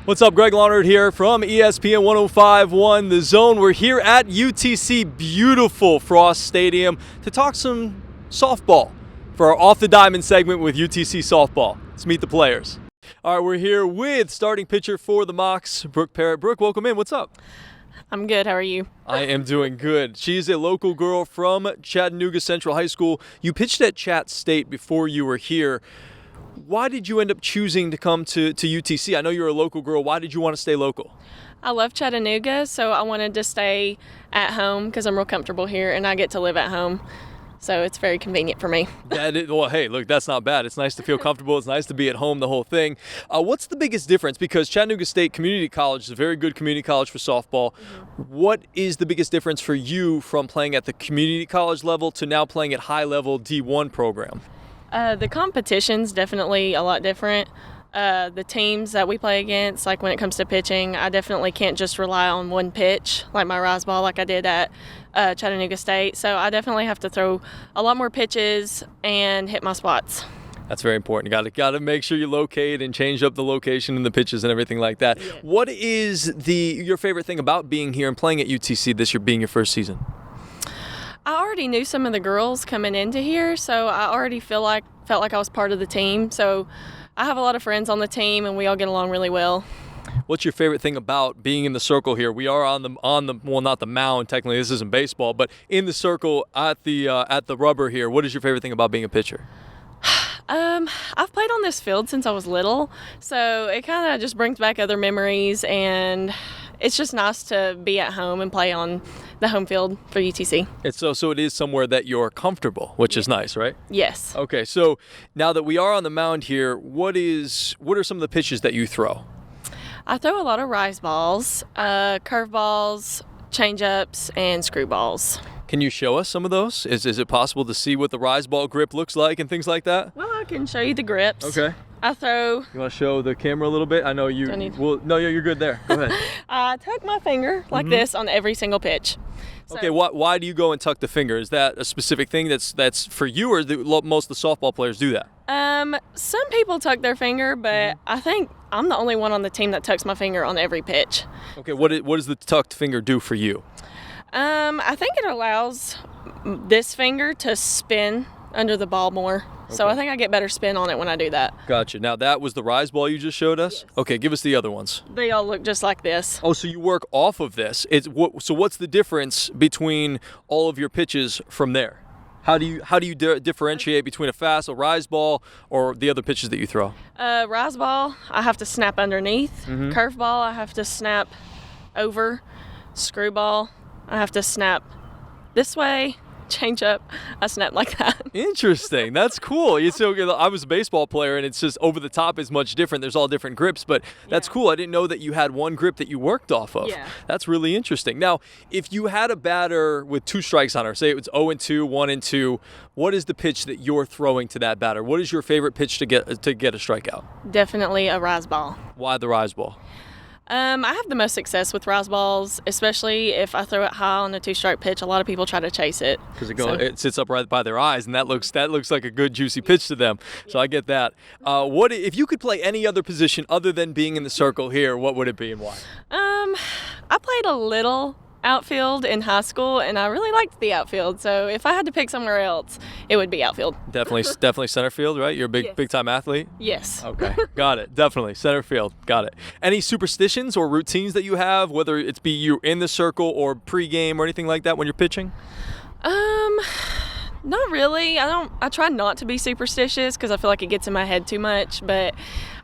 What's up, Greg Larnerd here from ESPN 105.1 The Zone. We're here at UTC, beautiful Frost Stadium, to talk some softball for our Off the Diamond segment with UTC softball. Let's meet the players. All right, we're here with starting pitcher for the Mocs, Brooke Parrott. Brooke, welcome in. What's up? I'm good. How are you? I am doing good. She's a local girl from Chattanooga Central High School. You pitched at Chat State before you were here. Why did you end up choosing to come to UTC? I know you're a local girl. Why did you want to stay local? I love Chattanooga, so I wanted to stay at home because I'm real comfortable here and I get to live at home. So it's very convenient for me. Well, hey, look, that's not bad. It's nice to feel comfortable. It's nice to be at home, the whole thing. What's the biggest difference? Because Chattanooga State Community College is a very good community college for softball. Mm-hmm. What is the biggest difference for you from playing at the community college level to now playing at high-level D1 program? The competition's definitely a lot different. The teams that we play against, like when it comes to pitching, I definitely can't just rely on one pitch, like my rise ball, like I did at Chattanooga State. So I definitely have to throw a lot more pitches and hit my spots. That's very important. You got to make sure you locate and change up the location and the pitches and everything like that. Yeah. What is your favorite thing about being here and playing at UTC this year, being your first season? I already knew some of the girls coming into here, so I already felt like I was part of the team. So I have a lot of friends on the team, and we all get along really well. What's your favorite thing about being in the circle here? We are on the well, not the mound. Technically, this isn't baseball, but in the circle at the rubber here. What is your favorite thing about being a pitcher? I've played on this field since I was little, so it kind of just brings back other memories, and it's just nice to be at home and play on the home field for UTC. So it is somewhere that you're comfortable, which is nice, right? Yes. Okay, so now that we are on the mound here, what are some of the pitches that you throw? I throw a lot of rise balls, curveballs, change-ups, and screwballs. Can you show us some of those? Is it possible to see what the rise ball grip looks like and things like that? Well, I can show you the grips. Okay. I throw. You want to show the camera a little bit? I know you. No, you're good there. Go ahead. I tuck my finger like this on every single pitch. So, okay. Why do you go and tuck the finger? Is that a specific thing that's for you, or do most of the softball players do that? Some people tuck their finger, but I think I'm the only one on the team that tucks my finger on every pitch. Okay. What does the tucked finger do for you? I think it allows this finger to spin under the ball more. Okay. So I think I get better spin on it when I do that. Gotcha. Now that was the rise ball you just showed us? Yes. Okay, give us the other ones. They all look just like this. Oh, so you work off of this. So what's the difference between all of your pitches from there? How do you differentiate between a rise ball, or the other pitches that you throw? Rise ball, I have to snap underneath. Mm-hmm. Curve ball, I have to snap over. Screwball, I have to snap this way. Change up, I snap like that. Interesting. That's cool. I was a baseball player, and it's just over the top is much different. There's all different grips, but that's cool. I didn't know that you had one grip that you worked off of. Yeah. That's really interesting. Now, if you had a batter with 2 strikes on her, say it was 0-2, 1-2, what is the pitch that you're throwing to that batter? What is your favorite pitch to get a strikeout? Definitely a rise ball. Why the rise ball? I have the most success with rise balls, especially if I throw it high on a 2-strike pitch. A lot of people try to chase it. Because it sits up right by their eyes, and that looks like a good, juicy pitch to them. So I get that. What if you could play any other position other than being in the circle here? What would it be and why? I played a little outfield in high school, and I really liked the outfield. So if I had to pick somewhere else, it would be outfield. Definitely center field, right? You're a big time athlete? Yes. Okay, got it. Definitely center field. Got it. Any superstitions or routines that you have, whether it's be you in the circle or pregame or anything like that when you're pitching? Not really. I try not to be superstitious because I feel like it gets in my head too much, but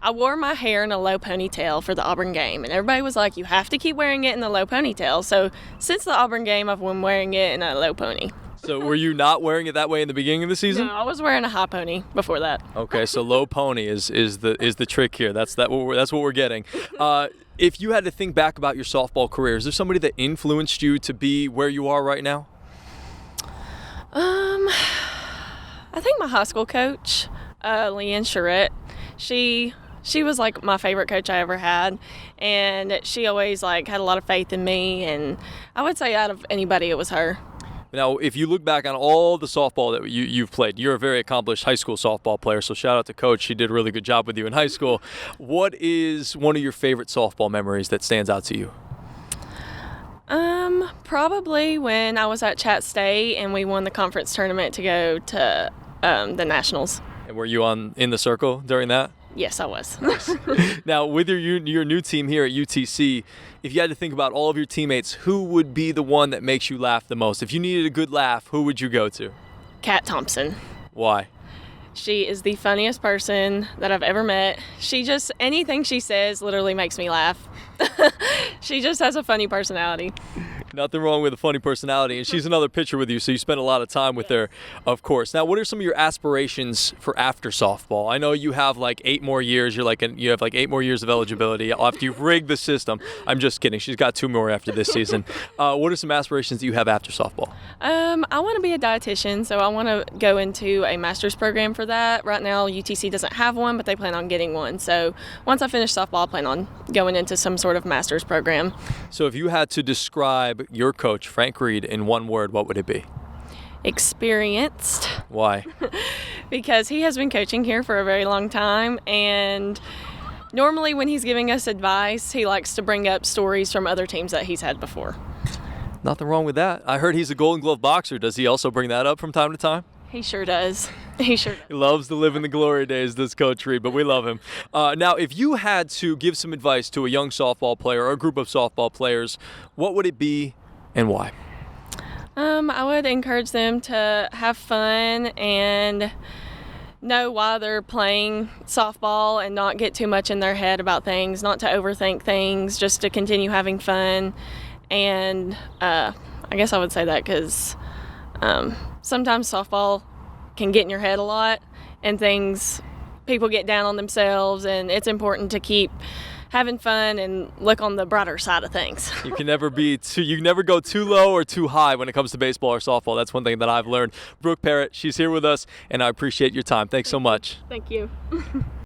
I wore my hair in a low ponytail for the Auburn game, and everybody was like, you have to keep wearing it in the low ponytail. So since the Auburn game, I've been wearing it in a low pony. So were you not wearing it that way in the beginning of the season? No, I was wearing a high pony before that. Okay, so low pony is the trick here. That's what we're getting. If you had to think back about your softball career, is there somebody that influenced you to be where you are right now? I think my high school coach, Leanne Charette, she was like my favorite coach I ever had, and she always had a lot of faith in me, and I would say out of anybody it was her. Now, if you look back on all the softball that you've played, you're a very accomplished high school softball player, so shout out to Coach. She did a really good job with you in high school. What is one of your favorite softball memories that stands out to you? Probably when I was at Chat State and we won the conference tournament to go to the Nationals. And were you in the circle during that? Yes, I was. Now, with your new team here at UTC, if you had to think about all of your teammates, who would be the one that makes you laugh the most? If you needed a good laugh, who would you go to? Kat Thompson. Why? She is the funniest person that I've ever met. Anything she says literally makes me laugh. She just has a funny personality. Nothing wrong with a funny personality, and she's another pitcher with you, so you spend a lot of time with her, of course. Now, what are some of your aspirations for after softball? I know you have like 8 more years. You have like 8 more years of eligibility after you've rigged the system. I'm just kidding. She's got 2 more after this season. What are some aspirations that you have after softball? I want to be a dietitian, so I want to go into a master's program for that. Right now, UTC doesn't have one, but they plan on getting one. So once I finish softball, I plan on going into some sort of master's program. So if you had to describe your coach, Frank Reed, in one word, what would it be? Experienced. Why? Because he has been coaching here for a very long time, and normally when he's giving us advice, he likes to bring up stories from other teams that he's had before. Nothing wrong with that. I heard he's a Golden Glove boxer. Does he also bring that up from time to time? He sure does. He sure does. He loves to live in the glory days, this Coach Reed, but we love him. Now, if you had to give some advice to a young softball player or a group of softball players, what would it be and why? I would encourage them to have fun and know why they're playing softball and not get too much in their head about things, not to overthink things, just to continue having fun. And I guess I would say that because sometimes softball can get in your head a lot and people get down on themselves, and it's important to keep having fun and look on the brighter side of things. You can never you never go too low or too high when it comes to baseball or softball. That's one thing that I've learned. Brooke Parrott, she's here with us, and I appreciate your time. Thanks so much. Thank you.